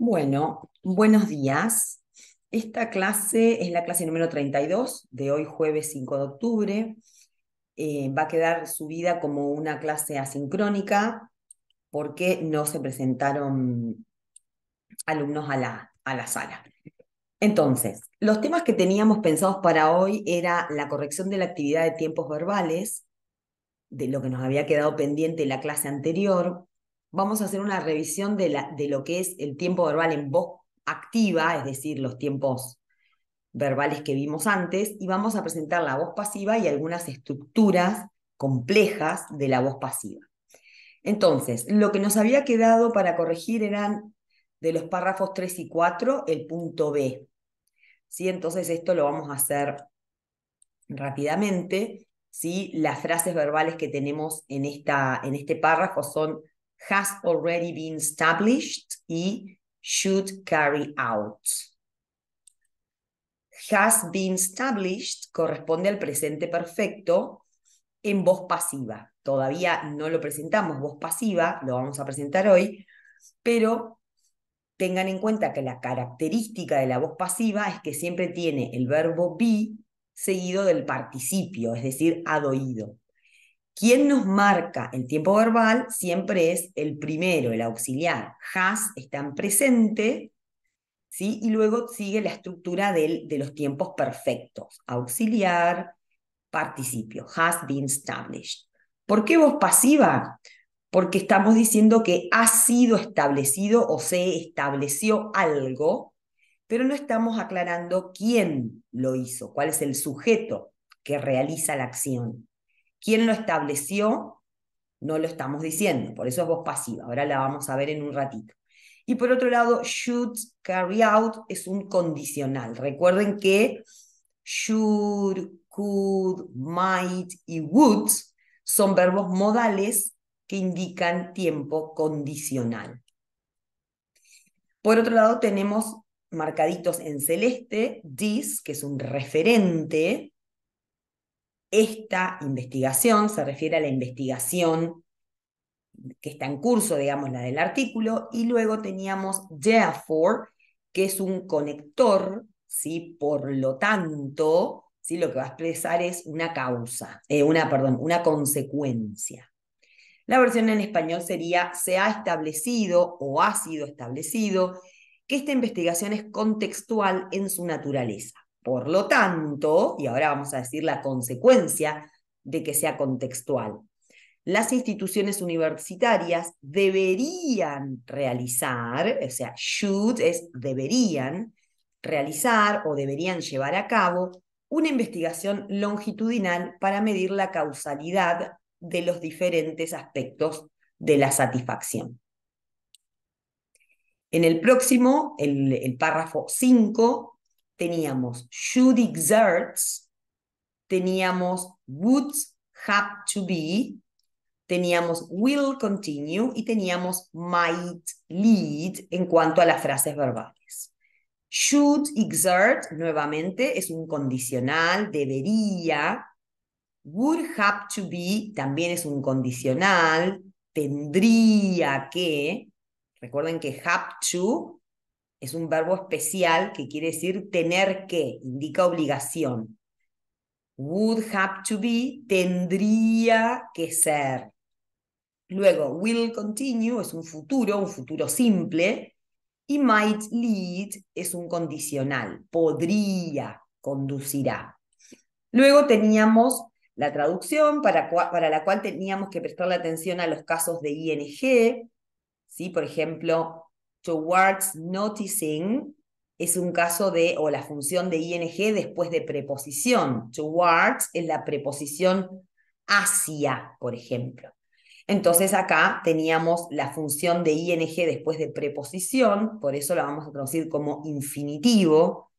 Bueno, buenos días. Esta clase es la clase número 32 de hoy jueves 5 de octubre. Va a quedar subida como una clase asincrónica porque no se presentaron alumnos a la sala. Entonces, los temas que teníamos pensados para hoy era la corrección de la actividad de tiempos verbales, de lo que nos había quedado pendiente en la clase anterior. Vamos a hacer una revisión de lo que es el tiempo verbal en voz activa, es decir, los tiempos verbales que vimos antes, y vamos a presentar la voz pasiva y algunas estructuras complejas de la voz pasiva. Entonces, lo que nos había quedado para corregir eran de los párrafos 3 y 4, el punto B. ¿Sí? Entonces, esto lo vamos a hacer rápidamente. ¿Sí? Las frases verbales que tenemos en este párrafo son has already been established y should carry out. Has been established corresponde al presente perfecto en voz pasiva. Todavía no lo presentamos voz pasiva, lo vamos a presentar hoy, pero tengan en cuenta que la característica de la voz pasiva es que siempre tiene el verbo be seguido del participio, es decir, ad oído. Quien nos marca el tiempo verbal siempre es el primero, el auxiliar. Has está en presente, ¿sí? Y luego sigue la estructura de los tiempos perfectos. Auxiliar, participio. Has been established. ¿Por qué voz pasiva? Porque estamos diciendo que ha sido establecido o se estableció algo, pero no estamos aclarando quién lo hizo, cuál es el sujeto que realiza la acción. ¿Quién lo estableció? No lo estamos diciendo, por eso es voz pasiva. Ahora la vamos a ver en un ratito. Y por otro lado, should carry out es un condicional. Recuerden que should, could, might y would son verbos modales que indican tiempo condicional. Por otro lado, tenemos marcaditos en celeste, this, que es un referente. Esta investigación se refiere a la investigación que está en curso, digamos, la del artículo, y luego teníamos therefore, que es un conector, ¿sí? Por lo tanto, ¿sí? Lo que va a expresar es una causa, una consecuencia. La versión en español sería, se ha establecido o ha sido establecido que esta investigación es contextual en su naturaleza. Por lo tanto, y ahora vamos a decir la consecuencia de que sea contextual, las instituciones universitarias deberían realizar, o sea, should es deberían realizar o deberían llevar a cabo una investigación longitudinal para medir la causalidad de los diferentes aspectos de la satisfacción. En el próximo, el párrafo 5, teníamos should exerts, teníamos would have to be, teníamos will continue y teníamos might lead en cuanto a las frases verbales. Should exert, nuevamente, es un condicional, debería. Would have to be también es un condicional, tendría que. Recuerden que have to es un verbo especial que quiere decir tener que, indica obligación. Would have to be, tendría que ser. Luego, will continue es un futuro simple, y might lead es un condicional, podría, conducirá. Luego teníamos la traducción para la cual teníamos que prestarle atención a los casos de ing, ¿sí? Por ejemplo, towards noticing es un caso de, o la función de ing después de preposición. Towards es la preposición hacia, por ejemplo. Entonces acá teníamos la función de ing después de preposición, por eso la vamos a traducir como infinitivo,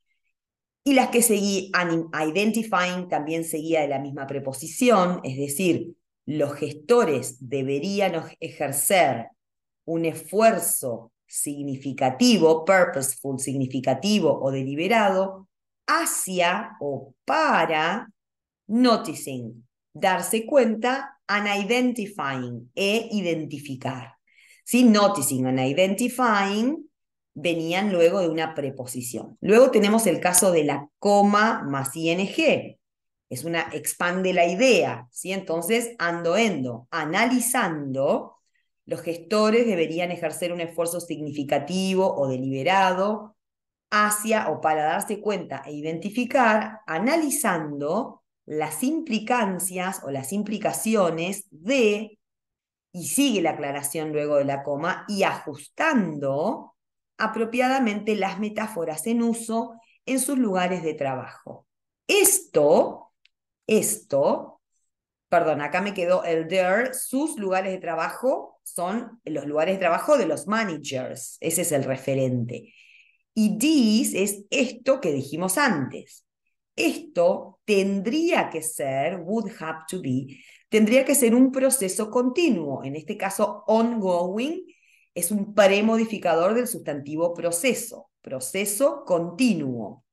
y las que seguí, identifying también seguía de la misma preposición, es decir, los gestores deberían ejercer un esfuerzo significativo, purposeful, significativo o deliberado, hacia o para noticing, darse cuenta, and identifying, e identificar. ¿Sí? Noticing and identifying venían luego de una preposición. Luego tenemos el caso de la coma más ing. Es una expande la idea, ¿sí? Entonces, ando, endo, analizando, los gestores deberían ejercer un esfuerzo significativo o deliberado hacia o para darse cuenta e identificar, analizando las implicancias o las implicaciones de, y sigue la aclaración luego de la coma, y ajustando apropiadamente las metáforas en uso en sus lugares de trabajo. Esto, perdón, acá me quedó el there, sus lugares de trabajo son los lugares de trabajo de los managers, ese es el referente. Y this es esto que dijimos antes. Esto tendría que ser, would have to be, tendría que ser un proceso continuo. En este caso, ongoing es un premodificador del sustantivo proceso, proceso continuo.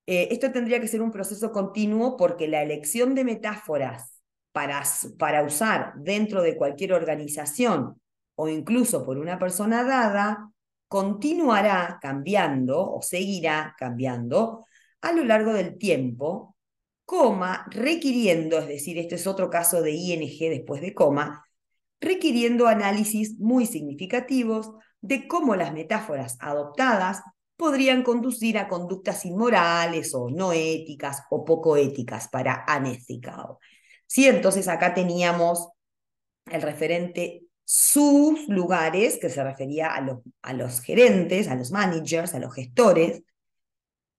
Esto tendría que ser un proceso continuo porque la elección de metáforas para usar dentro de cualquier organización o incluso por una persona dada continuará cambiando o seguirá cambiando a lo largo del tiempo, coma, requiriendo, es decir, este es otro caso de ing después de coma, requiriendo análisis muy significativos de cómo las metáforas adoptadas podrían conducir a conductas inmorales o no éticas o poco éticas para unethical. ¿Sí? Entonces acá teníamos el referente sus lugares, que se refería a los gerentes, a los managers, a los gestores.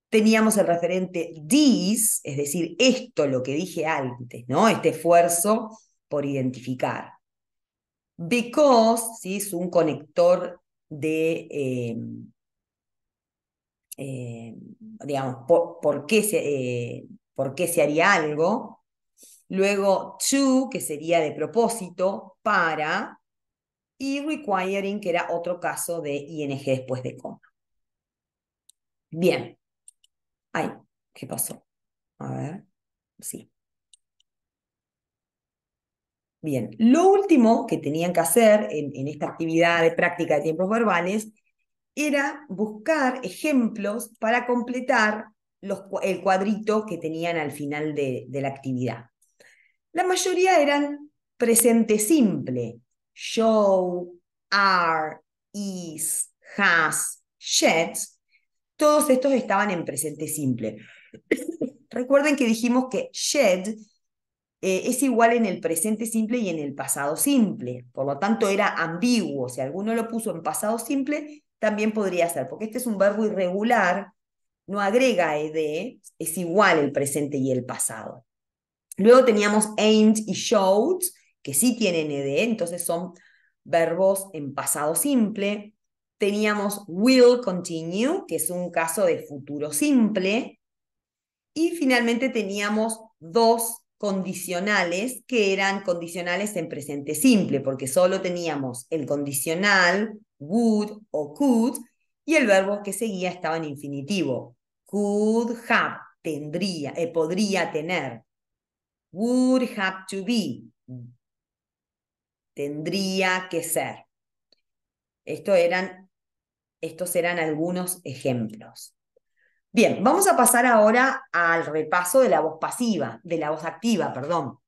Teníamos el referente this, es decir, esto, lo que dije antes, ¿no? Este esfuerzo por identificar. Because, ¿sí? Es un conector de, digamos, por qué se haría algo. Luego, to, que sería de propósito, para, y requiring, que era otro caso de ing después de coma. Bien. Ay, ¿qué pasó? A ver, sí. Bien, lo último que tenían que hacer en esta actividad de práctica de tiempos verbales era buscar ejemplos para completar el cuadrito que tenían al final de la actividad. La mayoría eran presente simple. Show, are, is, has, shed. Todos estos estaban en presente simple. Recuerden que dijimos que shed es igual en el presente simple y en el pasado simple. Por lo tanto, era ambiguo. Si alguno lo puso en pasado simple, también podría ser, porque este es un verbo irregular, no agrega ed, es igual el presente y el pasado. Luego teníamos aimed y showed, que sí tienen ed, entonces son verbos en pasado simple. Teníamos will continue, que es un caso de futuro simple. Y finalmente teníamos dos condicionales, que eran condicionales en presente simple, porque solo teníamos el condicional would o could, y el verbo que seguía estaba en infinitivo. Could have, tendría, podría tener. Would have to be, tendría que ser. Estos eran algunos ejemplos. Bien, vamos a pasar ahora al repaso de la voz pasiva, de la voz activa, perdón.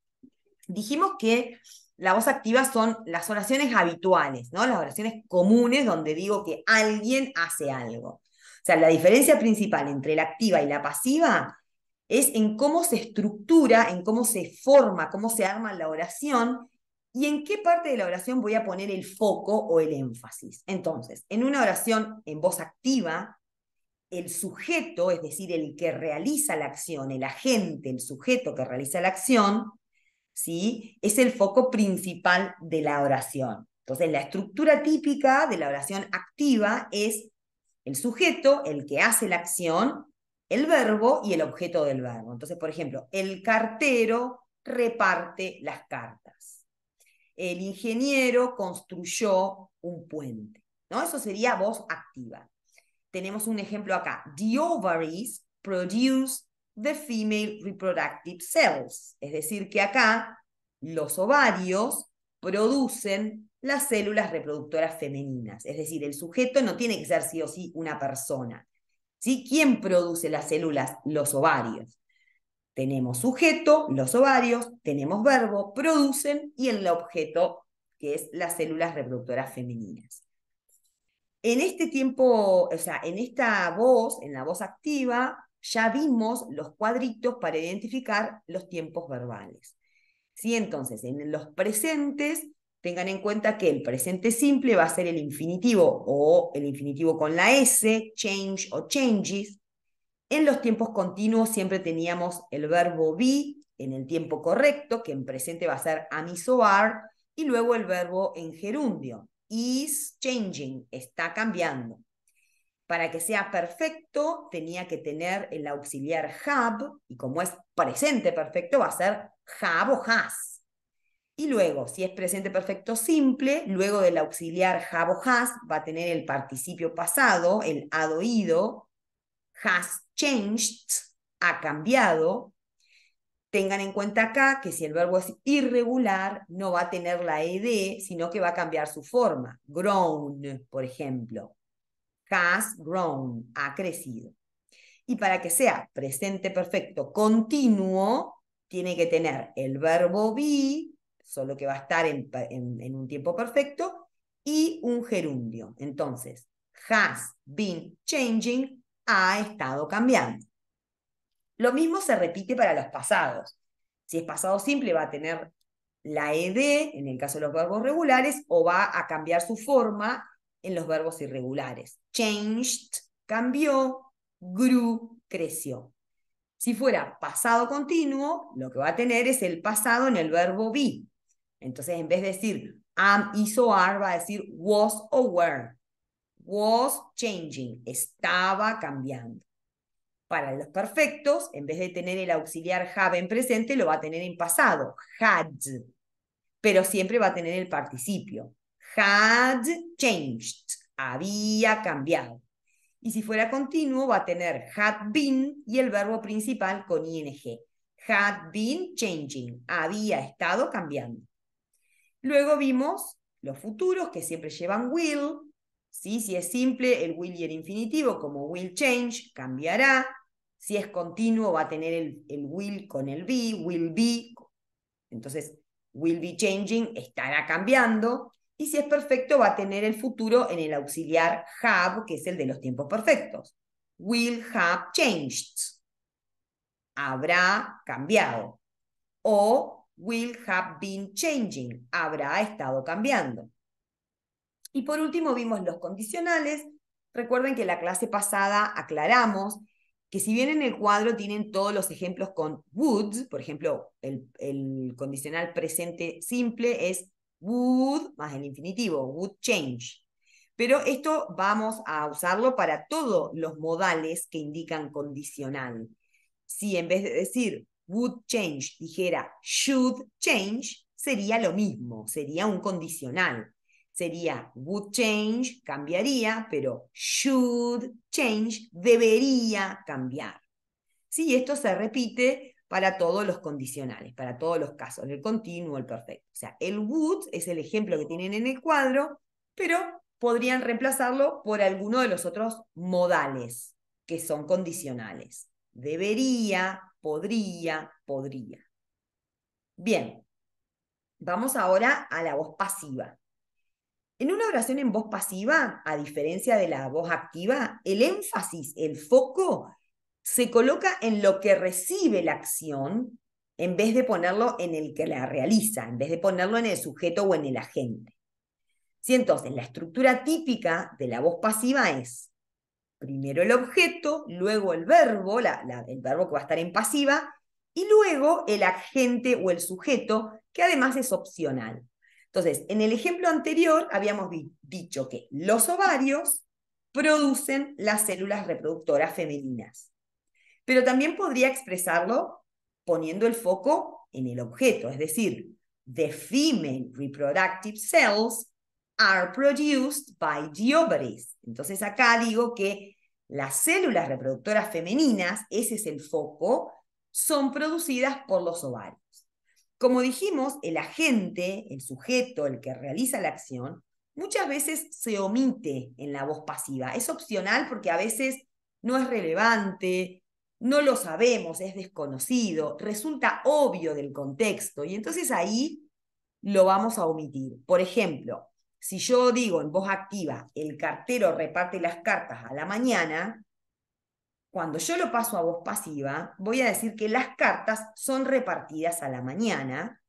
Dijimos que la voz activa son las oraciones habituales, ¿no? Las oraciones comunes donde digo que alguien hace algo. O sea, la diferencia principal entre la activa y la pasiva es en cómo se estructura, en cómo se forma, cómo se arma la oración y en qué parte de la oración voy a poner el foco o el énfasis. Entonces, en una oración en voz activa, el sujeto, es decir, el que realiza la acción, el agente, el sujeto que realiza la acción, ¿sí? Es el foco principal de la oración. Entonces, la estructura típica de la oración activa es el sujeto, el que hace la acción, el verbo y el objeto del verbo. Entonces, por ejemplo, el cartero reparte las cartas. El ingeniero construyó un puente, ¿no? Eso sería voz activa. Tenemos un ejemplo acá. The ovaries produce the female reproductive cells. Es decir, que acá los ovarios producen las células reproductoras femeninas. Es decir, el sujeto no tiene que ser sí o sí una persona. ¿Sí? ¿Quién produce las células? Los ovarios. Tenemos sujeto, los ovarios, tenemos verbo, producen, y el objeto, que es las células reproductoras femeninas. En este tiempo, o sea, en esta voz, en la voz activa, ya vimos los cuadritos para identificar los tiempos verbales. ¿Sí? Entonces, en los presentes, tengan en cuenta que el presente simple va a ser el infinitivo o el infinitivo con la S, change o changes. En los tiempos continuos siempre teníamos el verbo be en el tiempo correcto, que en presente va a ser am, is o are, y luego el verbo en gerundio, is changing, está cambiando. Para que sea perfecto, tenía que tener el auxiliar have, y como es presente perfecto, va a ser have o has. Y luego, si es presente perfecto simple, luego del auxiliar have o has, va a tener el participio pasado, el had oído, has changed, ha cambiado. Tengan en cuenta acá que si el verbo es irregular, no va a tener la ed, sino que va a cambiar su forma. Grown, por ejemplo. Has grown, ha crecido. Y para que sea presente perfecto continuo, tiene que tener el verbo be, solo que va a estar en un tiempo perfecto, y un gerundio. Entonces, has been changing, ha estado cambiando. Lo mismo se repite para los pasados. Si es pasado simple, va a tener la ed en el caso de los verbos regulares, o va a cambiar su forma en los verbos irregulares. Changed, cambió, grew, creció. Si fuera pasado continuo, lo que va a tener es el pasado en el verbo be. Entonces, en vez de decir am, is o are, va a decir was o were. Was changing, estaba cambiando. Para los perfectos, en vez de tener el auxiliar have en presente, lo va a tener en pasado, had, pero siempre va a tener el participio. Had changed, había cambiado. Y si fuera continuo, va a tener had been y el verbo principal con ing. Had been changing, había estado cambiando. Luego vimos los futuros que siempre llevan will. ¿Sí? Si es simple, el will y el infinitivo, como will change, cambiará. Si es continuo, va a tener el will con el be, will be. Entonces, will be changing, estará cambiando. Y si es perfecto, va a tener el futuro en el auxiliar have, que es el de los tiempos perfectos. Will have changed. Habrá cambiado. O will have been changing. Habrá estado cambiando. Y por último vimos los condicionales. Recuerden que la clase pasada aclaramos que si bien en el cuadro tienen todos los ejemplos con would, por ejemplo, el condicional presente simple es would más el infinitivo, would change. Pero esto vamos a usarlo para todos los modales que indican condicional. Si en vez de decir would change dijera should change, sería lo mismo, sería un condicional. Sería would change, cambiaría, pero should change, debería cambiar. ¿Sí? Esto se repite para todos los condicionales, para todos los casos, el continuo, el perfecto. O sea, el would es el ejemplo que tienen en el cuadro, pero podrían reemplazarlo por alguno de los otros modales que son condicionales. Debería, podría, podría. Bien, vamos ahora a la voz pasiva. En una oración en voz pasiva, a diferencia de la voz activa, el énfasis, el foco, se coloca en lo que recibe la acción en vez de ponerlo en el que la realiza, en vez de ponerlo en el sujeto o en el agente. ¿Sí? Entonces, la estructura típica de la voz pasiva es primero el objeto, luego el verbo, el verbo que va a estar en pasiva, y luego el agente o el sujeto, que además es opcional. Entonces, en el ejemplo anterior habíamos dicho que los ovarios producen las células reproductoras femeninas. Pero también podría expresarlo poniendo el foco en el objeto, es decir, the female reproductive cells are produced by the ovaries. Entonces acá digo que las células reproductoras femeninas, ese es el foco, son producidas por los ovarios. Como dijimos, el agente, el sujeto, el que realiza la acción, muchas veces se omite en la voz pasiva. Es opcional porque a veces no es relevante, no lo sabemos, es desconocido, resulta obvio del contexto y entonces ahí lo vamos a omitir. Por ejemplo, si yo digo en voz activa, el cartero reparte las cartas a la mañana, cuando yo lo paso a voz pasiva, voy a decir que las cartas son repartidas a la mañana,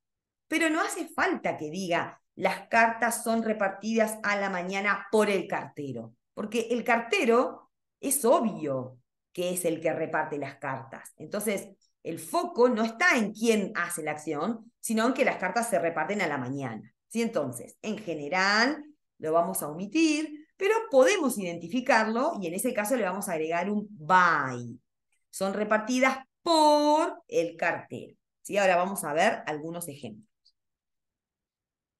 pero no hace falta que diga las cartas son repartidas a la mañana por el cartero, porque el cartero es obvio que es el que reparte las cartas. Entonces, el foco no está en quién hace la acción, sino en que las cartas se reparten a la mañana. ¿Sí? Entonces, en general, lo vamos a omitir, pero podemos identificarlo y en ese caso le vamos a agregar un by. Son repartidas por el cartero. ¿Sí? Ahora vamos a ver algunos ejemplos.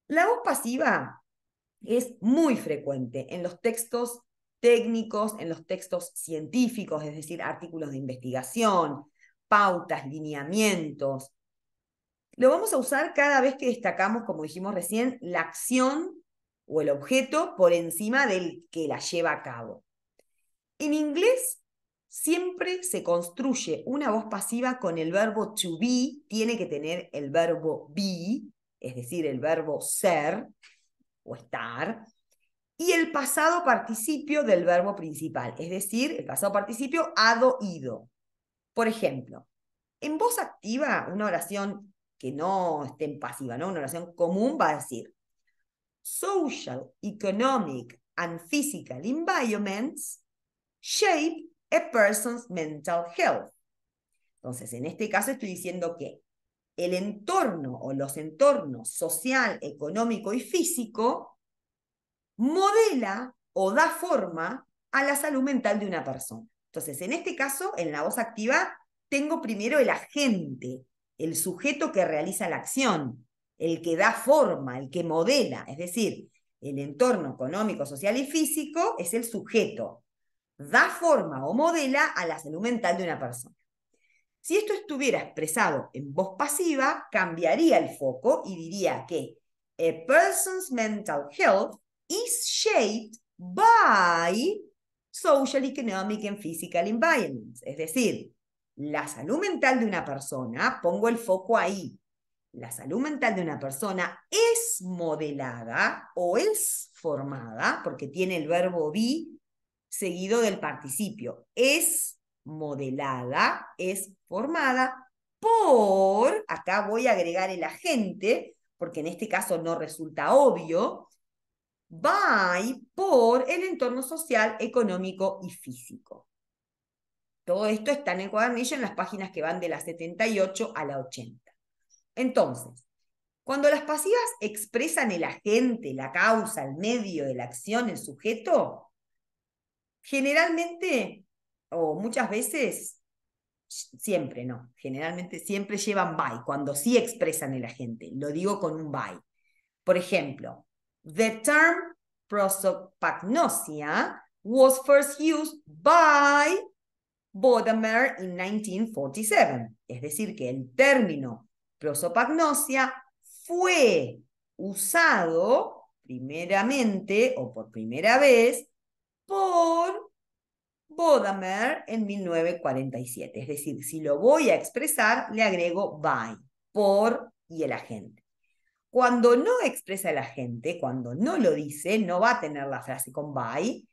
La voz pasiva es muy frecuente en los textos técnicos, en los textos científicos, es decir, artículos de investigación, pautas, lineamientos. Lo vamos a usar cada vez que destacamos, como dijimos recién, la acción o el objeto por encima del que la lleva a cabo. En inglés siempre se construye una voz pasiva con el verbo to be, tiene que tener el verbo be, es decir, el verbo ser o estar, y el pasado participio del verbo principal, es decir, el pasado participio hado, ido. Por ejemplo, en voz activa, una oración que no esté en pasiva, ¿no? Una oración común va a decir social, economic, and physical environments shape a person's mental health. Entonces, en este caso estoy diciendo que el entorno o los entornos social, económico y físico modela o da forma a la salud mental de una persona. Entonces, en este caso, en la voz activa, tengo primero el agente, el sujeto que realiza la acción, el que da forma, el que modela, es decir, el entorno económico, social y físico es el sujeto. Da forma o modela a la salud mental de una persona. Si esto estuviera expresado en voz pasiva, cambiaría el foco y diría que a person's mental health is shaped by social, economic and physical environments. Es decir, la salud mental de una persona, pongo el foco ahí, la salud mental de una persona es modelada o es formada, porque tiene el verbo be seguido del participio. Es modelada, es formada por, acá voy a agregar el agente, porque en este caso no resulta obvio, by, por el entorno social, económico y físico. Todo esto está en el cuadernillo en las páginas que van de la 78 a la 80. Entonces, cuando las pasivas expresan el agente, la causa, el medio de la acción, el sujeto, generalmente, o muchas veces, siempre no, generalmente siempre llevan by, cuando sí expresan el agente. Lo digo con un by. Por ejemplo, the term prosopagnosia was first used by Bodamer in 1947. Es decir, que el término prosopagnosia fue usado primeramente o por primera vez por Bodamer en 1947. Es decir, si lo voy a expresar, le agrego by, por y el agente. Cuando no expresa el agente, cuando no lo dice, no va a tener la frase con by.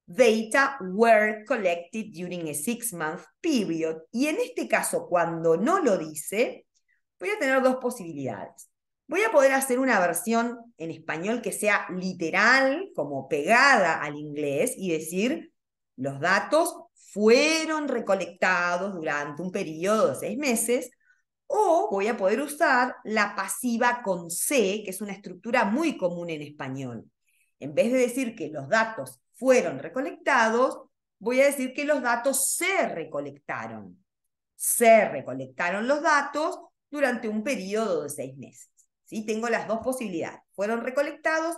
Data were collected during a 6-month period. Y en este caso, cuando no lo dice, voy a tener dos posibilidades. Voy a poder hacer una versión en español que sea literal, como pegada al inglés, y decir, los datos fueron recolectados durante un periodo de 6 meses, o voy a poder usar la pasiva con C, que es una estructura muy común en español. En vez de decir que los datos fueron recolectados, voy a decir que los datos se recolectaron. Se recolectaron los datos durante un periodo de 6 meses. ¿Sí? Tengo las dos posibilidades. Fueron recolectados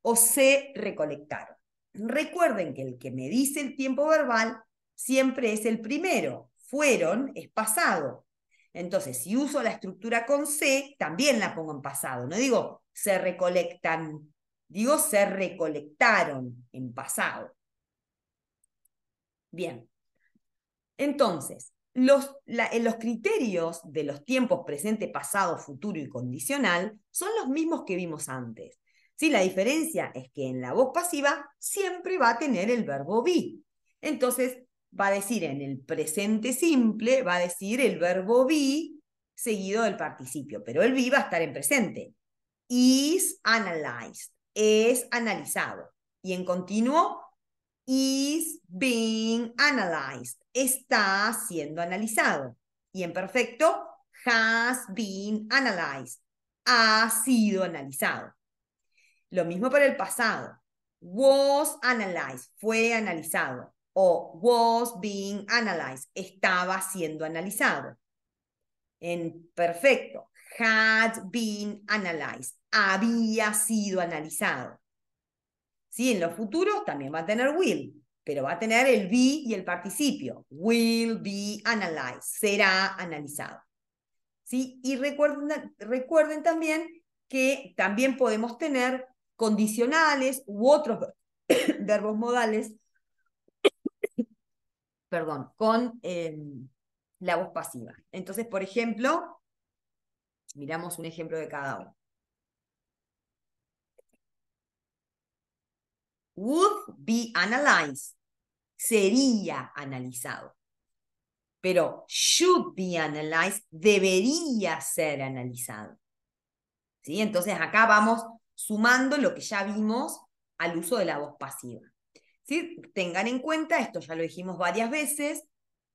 o se recolectaron. Recuerden que el que me dice el tiempo verbal siempre es el primero. Fueron es pasado. Entonces, si uso la estructura con se, también la pongo en pasado. No digo se recolectan, digo se recolectaron en pasado. Bien. Entonces, los criterios de los tiempos presente, pasado, futuro y condicional son los mismos que vimos antes. ¿Sí? La diferencia es que en la voz pasiva siempre va a tener el verbo be. Entonces, va a decir en el presente simple, va a decir el verbo be seguido del participio, pero el be va a estar en presente. Is analyzed, es analizado. Y en continuo, is being analyzed, está siendo analizado. Y en perfecto, has been analyzed, ha sido analizado. Lo mismo para el pasado. Was analyzed, fue analizado. O was being analyzed, estaba siendo analizado. En perfecto, had been analyzed, había sido analizado. ¿Sí? En los futuros también va a tener will, pero va a tener el be y el participio. Will be analyzed, será analizado. ¿Sí? Y recuerden también que también podemos tener condicionales u otros verbos modales, perdón, con la voz pasiva. Entonces, por ejemplo, miramos un ejemplo de cada uno. Would be analyzed, sería analizado. Pero should be analyzed, debería ser analizado. ¿Sí? Entonces acá vamos sumando lo que ya vimos al uso de la voz pasiva. ¿Sí? Tengan en cuenta, esto ya lo dijimos varias veces,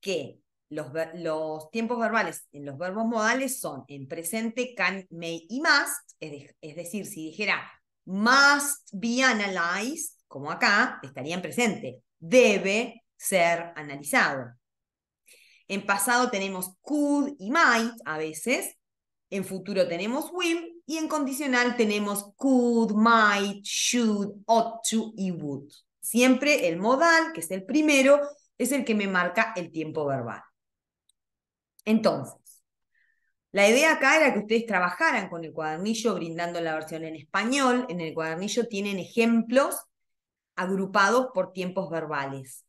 que los tiempos verbales en los verbos modales son en presente, can, may y must, es decir, si dijera must be analyzed, como acá, estaría en presente, debe ser analizado. En pasado tenemos could y might a veces, en futuro tenemos will, y en condicional tenemos could, might, should, ought to y would. Siempre el modal, que es el primero, es el que me marca el tiempo verbal. Entonces, la idea acá era que ustedes trabajaran con el cuadernillo brindando la versión en español. En el cuadernillo tienen ejemplos agrupados por tiempos verbales.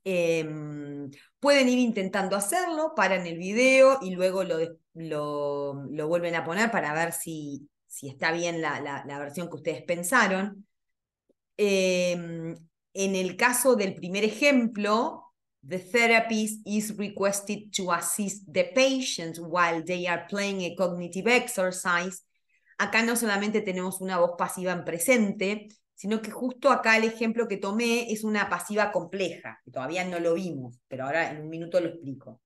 Pueden ir intentando hacerlo, paran el video y luego lo vuelven a poner para ver si está bien la versión que ustedes pensaron. En el caso del primer ejemplo, the therapist is requested to assist the patient while they are playing a cognitive exercise. Acá no solamente tenemos una voz pasiva en presente, sino que justo acá el ejemplo que tomé es una pasiva compleja, que todavía no lo vimos, pero ahora en un minuto lo explico.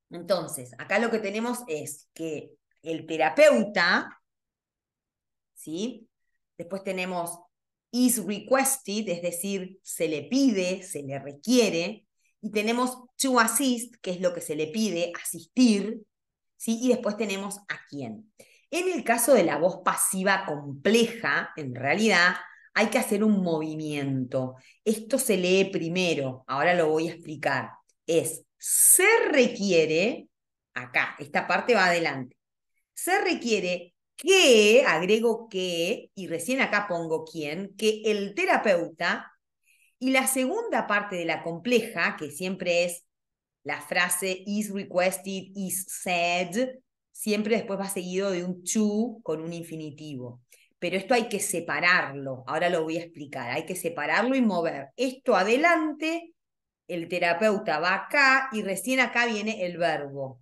Entonces, acá lo que tenemos es que el terapeuta, ¿sí? Después tenemos is requested, es decir, se le pide, se le requiere, y tenemos to assist, que es lo que se le pide, asistir, ¿sí? Y después tenemos a quién. En el caso de la voz pasiva compleja, en realidad hay que hacer un movimiento. Esto se lee primero, ahora lo voy a explicar. Es se requiere, acá, esta parte va adelante. Se requiere que, agrego que, y recién acá pongo quién, que el terapeuta, y la segunda parte de la compleja, que siempre es la frase is requested, is said, siempre después va seguido de un to con un infinitivo. Pero esto hay que separarlo, ahora lo voy a explicar, hay que separarlo y mover esto adelante, el terapeuta va acá y recién acá viene el verbo.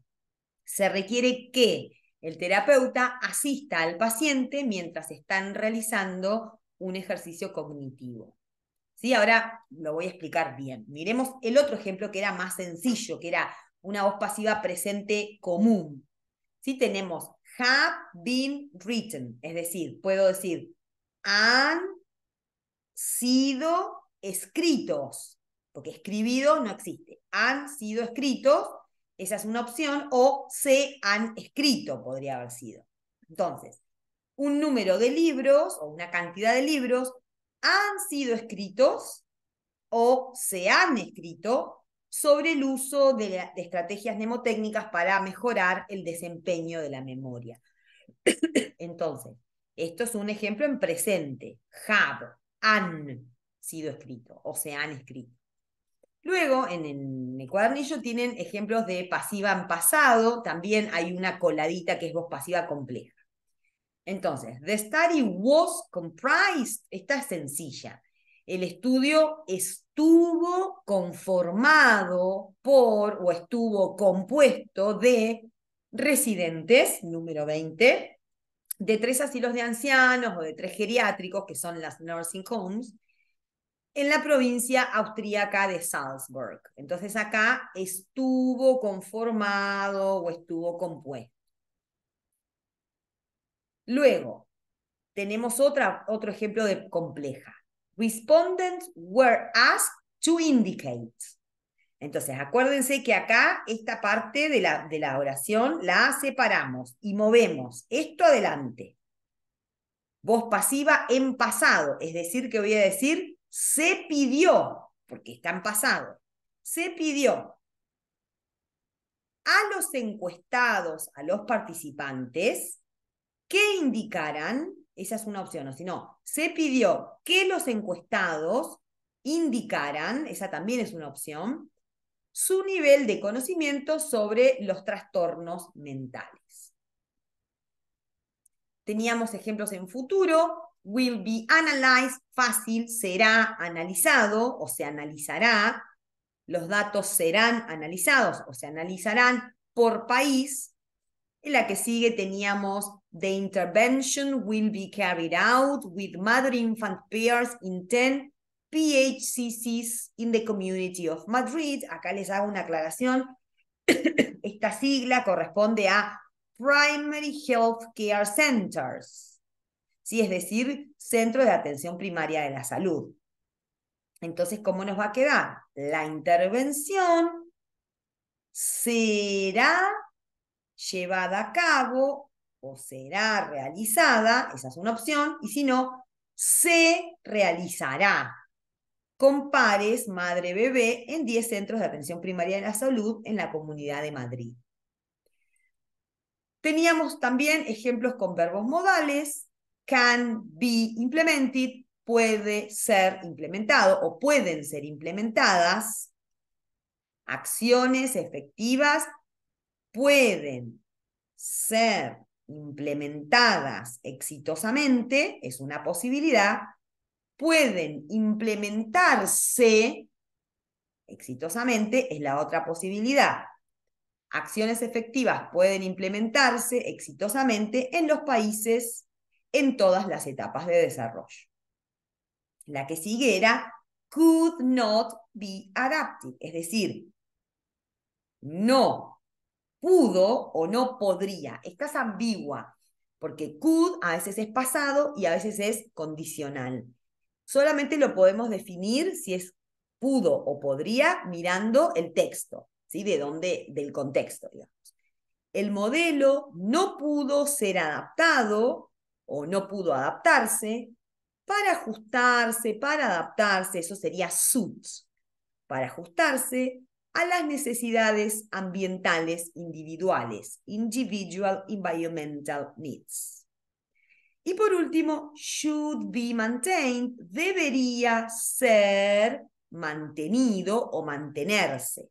Se requiere que el terapeuta asista al paciente mientras están realizando un ejercicio cognitivo. ¿Sí? Ahora lo voy a explicar bien. Miremos el otro ejemplo que era más sencillo, que era una voz pasiva presente común. ¿Sí? Tenemos have been written, es decir, puedo decir han sido escritos, porque escribido no existe. Han sido escritos, esa es una opción, o se han escrito, podría haber sido. Entonces, un número de libros o una cantidad de libros han sido escritos o se han escrito sobre el uso de estrategias mnemotécnicas para mejorar el desempeño de la memoria. Entonces, esto es un ejemplo en presente. Have, han sido escrito o se han escrito. Luego, en el cuadernillo tienen ejemplos de pasiva en pasado. También hay una coladita que es voz pasiva compleja. Entonces, the study was comprised. Esta es sencilla. El estudio estuvo conformado por o estuvo compuesto de residentes, número 20, de 3 asilos de ancianos o de 3 geriátricos, que son las nursing homes, en la provincia austríaca de Salzburg. Entonces acá estuvo conformado o estuvo compuesto. Luego, tenemos otro ejemplo de compleja. Respondents were asked to indicate. Entonces, acuérdense que acá esta parte de la oración la separamos y movemos esto adelante. Voz pasiva en pasado, es decir, que voy a decir se pidió, porque está en pasado. Se pidió a los encuestados, a los participantes, que indicaran, esa es una opción, o si no, se pidió que los encuestados indicaran, esa también es una opción, su nivel de conocimiento sobre los trastornos mentales. Teníamos ejemplos en futuro, will be analyzed, fácil, será analizado o se analizará, los datos serán analizados o se analizarán por país. En la que sigue teníamos the intervention will be carried out with mother infant pairs in 10 PHCCs in the community of Madrid. Acá les hago una aclaración. Esta sigla corresponde a Primary Health Care Centers, ¿sí? Es decir, Centros de Atención Primaria de la Salud. Entonces, ¿cómo nos va a quedar? La intervención será llevada a cabo o será realizada, esa es una opción, y si no, se realizará con pares madre-bebé en 10 centros de atención primaria de la salud en la Comunidad de Madrid. Teníamos también ejemplos con verbos modales, can be implemented, puede ser implementado o pueden ser implementadas, acciones efectivas pueden ser implementadas exitosamente, es una posibilidad, pueden implementarse exitosamente, es la otra posibilidad. Acciones efectivas pueden implementarse exitosamente en los países en todas las etapas de desarrollo. La que sigue era could not be adapted, es decir, no pudo o no podría. Esta es ambigua, porque could a veces es pasado y a veces es condicional. Solamente lo podemos definir si es pudo o podría mirando el texto, ¿sí? Del contexto, digamos. El modelo no pudo ser adaptado o no pudo adaptarse para ajustarse, para adaptarse, eso sería suit, para ajustarse a las necesidades ambientales individuales, individual environmental needs. Y por último, should be maintained, debería ser mantenido o mantenerse.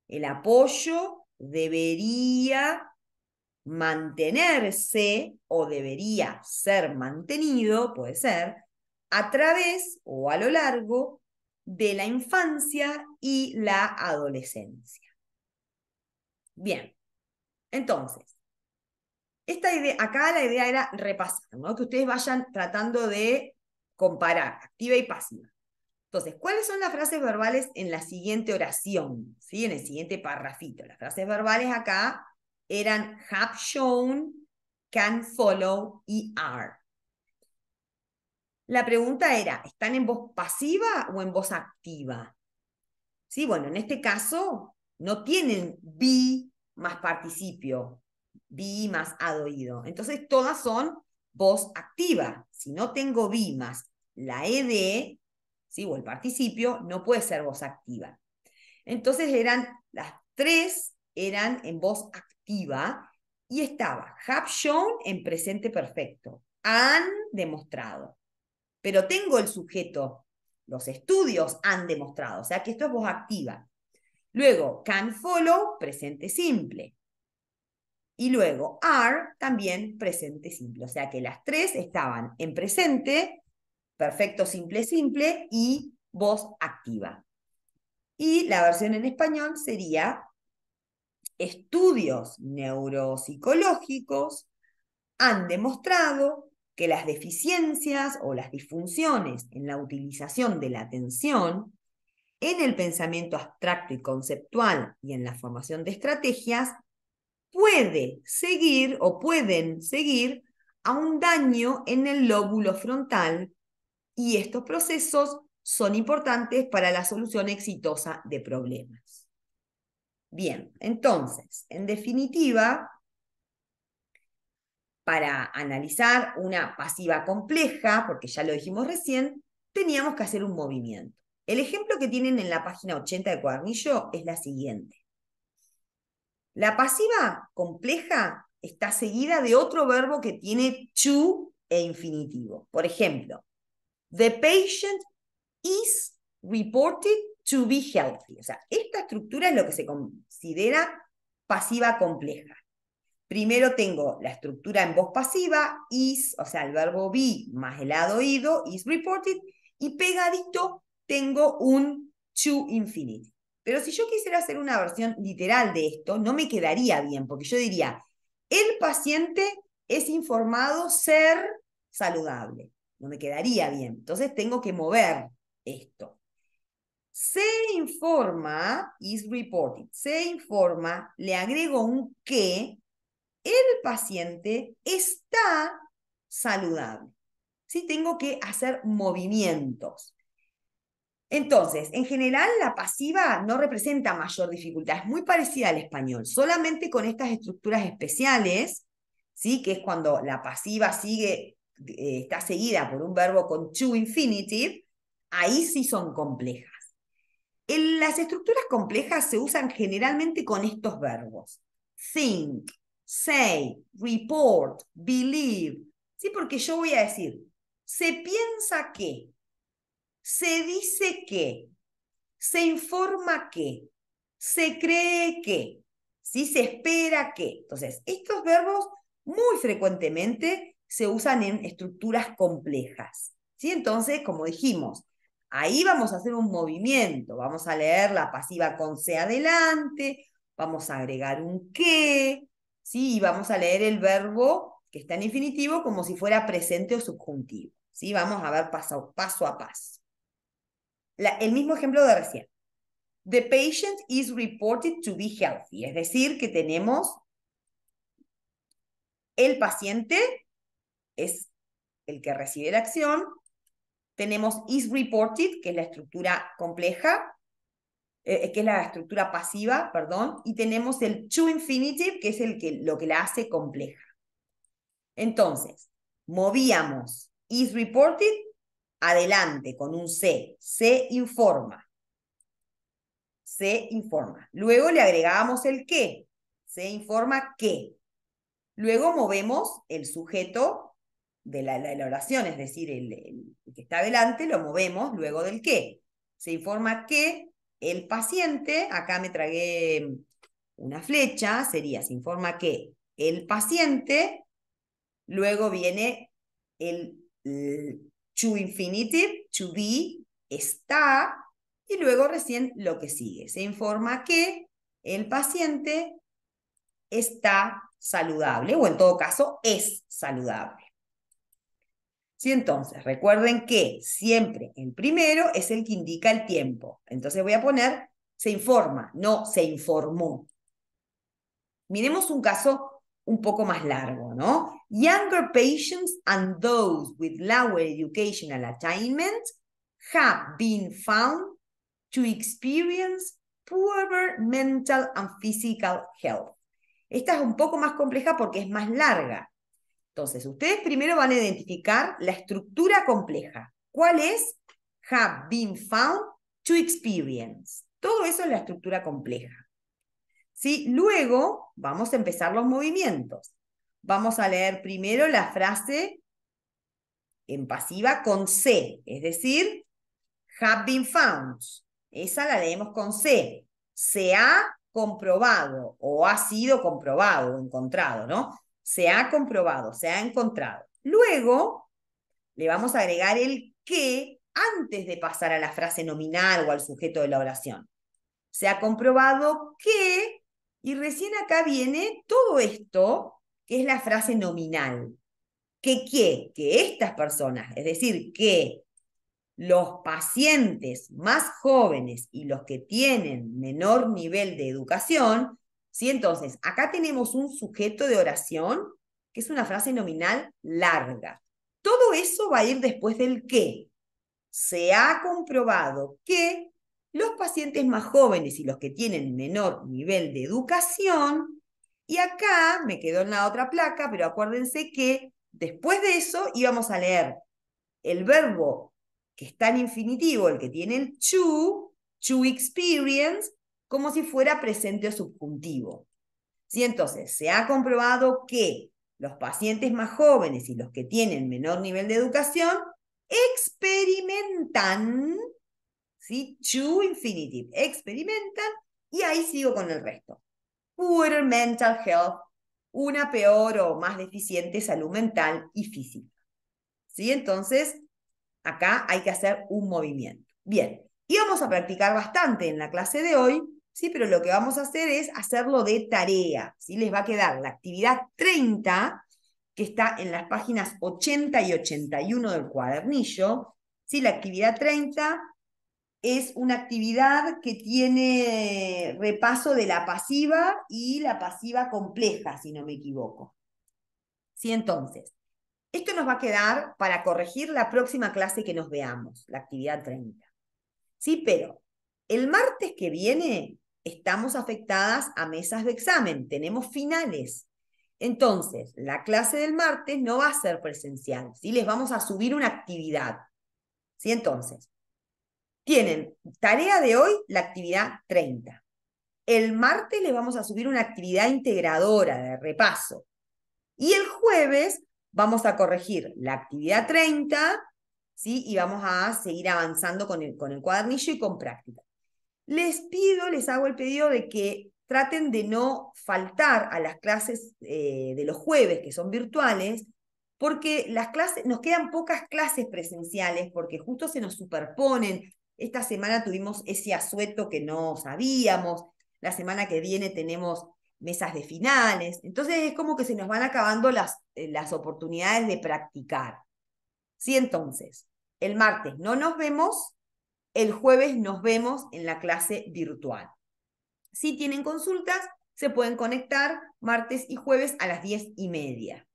El apoyo debería mantenerse o debería ser mantenido, puede ser, a través o a lo largo de la infancia y la adolescencia. Bien, entonces, acá la idea era repasar, ¿no? Que ustedes vayan tratando de comparar activa y pasiva. Entonces, ¿cuáles son las frases verbales en la siguiente oración? ¿Sí? En el siguiente parrafito. Las frases verbales acá eran have shown, can follow y are. La pregunta era, ¿están en voz pasiva o en voz activa? Sí, bueno, en este caso no tienen be más participio, be más had oído. Entonces todas son voz activa. Si no tengo be más la ed, ¿sí? O el participio, no puede ser voz activa. Entonces las tres eran en voz activa y estaba have shown en presente perfecto, han demostrado. Pero tengo el sujeto, los estudios han demostrado, o sea que esto es voz activa. Luego, can follow, presente simple. Y luego, are, también presente simple. O sea que las tres estaban en presente, perfecto simple simple y voz activa. Y la versión en español sería estudios neuropsicológicos han demostrado que las deficiencias o las disfunciones en la utilización de la atención, en el pensamiento abstracto y conceptual y en la formación de estrategias, pueden seguir a un daño en el lóbulo frontal y estos procesos son importantes para la solución exitosa de problemas. Bien, entonces, en definitiva, para analizar una pasiva compleja, porque ya lo dijimos recién, teníamos que hacer un movimiento. El ejemplo que tienen en la página 80 del cuadernillo es la siguiente. La pasiva compleja está seguida de otro verbo que tiene to e infinitivo. Por ejemplo, the patient is reported to be healthy. O sea, esta estructura es lo que se considera pasiva compleja. Primero tengo la estructura en voz pasiva, is, o sea, el verbo be más el lado oído, is reported, y pegadito tengo un to infinity. Pero si yo quisiera hacer una versión literal de esto, no me quedaría bien, porque yo diría, el paciente es informado ser saludable. No me quedaría bien. Entonces tengo que mover esto. Se informa, is reported, se informa, le agrego un que, el paciente está saludable. ¿Sí? Tengo que hacer movimientos. Entonces, en general, la pasiva no representa mayor dificultad, es muy parecida al español, solamente con estas estructuras especiales, ¿sí? Que es cuando la pasiva está seguida por un verbo con to infinitive, ahí sí son complejas. Las estructuras complejas se usan generalmente con estos verbos. Think, say, report, believe. ¿Sí? Porque yo voy a decir, se piensa que, se dice que, se informa que, se cree que, ¿sí? Se espera que. Entonces, estos verbos muy frecuentemente se usan en estructuras complejas. ¿Sí? Entonces, como dijimos, ahí vamos a hacer un movimiento, vamos a leer la pasiva con se adelante, vamos a agregar un que, ¿sí? Y vamos a leer el verbo que está en infinitivo como si fuera presente o subjuntivo. ¿Sí? Vamos a ver paso a paso. El mismo ejemplo de recién. The patient is reported to be healthy. Es decir, que tenemos el paciente es el que recibe la acción. Tenemos is reported, que es la estructura compleja, que es la estructura pasiva, perdón. Y tenemos el to infinitive, que es lo que la hace compleja. Entonces, movíamos is reported adelante con un se informa. Se informa. Luego le agregábamos el que. Se informa que. Luego movemos el sujeto de la oración, es decir, el que está adelante, lo movemos luego del que. Se informa que el paciente, acá me tragué una flecha, se informa que el paciente, luego viene el to infinitive, to be, está, y luego recién lo que sigue. Se informa que el paciente está saludable, o en todo caso, es saludable. Sí, entonces, recuerden que siempre el primero es el que indica el tiempo. Entonces voy a poner se informa, no se informó. Miremos un caso un poco más largo, ¿no? Younger patients and those with lower educational attainment have been found to experience poorer mental and physical health. Esta es un poco más compleja porque es más larga. Entonces, ustedes primero van a identificar la estructura compleja. ¿Cuál es? Have been found to experience. Todo eso es la estructura compleja. ¿Sí? Luego vamos a empezar los movimientos. Vamos a leer primero la frase en pasiva con C, es decir, have been found. Esa la leemos con C. Se ha comprobado o ha sido comprobado o encontrado, ¿no? Se ha comprobado, se ha encontrado. Luego le vamos a agregar el que antes de pasar a la frase nominal o al sujeto de la oración. Se ha comprobado que, y recién acá viene todo esto, que es la frase nominal. Que estas personas, es decir, que los pacientes más jóvenes y los que tienen menor nivel de educación, ¿sí? Entonces, acá tenemos un sujeto de oración, que es una frase nominal larga. Todo eso va a ir después del que. Se ha comprobado que los pacientes más jóvenes y los que tienen menor nivel de educación, y acá me quedó en la otra placa, pero acuérdense que después de eso íbamos a leer el verbo que está en infinitivo, el que tiene el to experience, como si fuera presente o subjuntivo. ¿Sí? Entonces, se ha comprobado que los pacientes más jóvenes y los que tienen menor nivel de educación experimentan, ¿sí? To infinitive, experimentan, y ahí sigo con el resto. Poor mental health, una peor o más deficiente salud mental y física. ¿Sí? Entonces, acá hay que hacer un movimiento. Bien, y vamos a practicar bastante en la clase de hoy, ¿sí? Pero lo que vamos a hacer es hacerlo de tarea, ¿sí? Les va a quedar la actividad 30, que está en las páginas 80 y 81 del cuadernillo, ¿sí? La actividad 30 es una actividad que tiene repaso de la pasiva y la pasiva compleja, si no me equivoco. ¿Sí? Entonces, esto nos va a quedar para corregir la próxima clase que nos veamos, la actividad 30. Sí, pero el martes que viene estamos afectadas a mesas de examen, tenemos finales. Entonces, la clase del martes no va a ser presencial, ¿sí? Les vamos a subir una actividad. ¿Sí? Entonces, tienen tarea de hoy, la actividad 30. El martes les vamos a subir una actividad integradora de repaso. Y el jueves vamos a corregir la actividad 30, ¿sí? Y vamos a seguir avanzando con el cuadernillo y con práctica. Les hago el pedido de que traten de no faltar a las clases de los jueves, que son virtuales, porque las clases, nos quedan pocas clases presenciales, porque justo se nos superponen. Esta semana tuvimos ese asueto que no sabíamos, la semana que viene tenemos mesas de finales, entonces es como que se nos van acabando las oportunidades de practicar. Sí, entonces, el martes no nos vemos, el jueves nos vemos en la clase virtual. Si tienen consultas, se pueden conectar martes y jueves a las 10:30.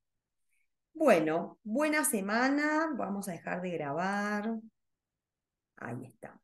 Bueno, buena semana. Vamos a dejar de grabar. Ahí está.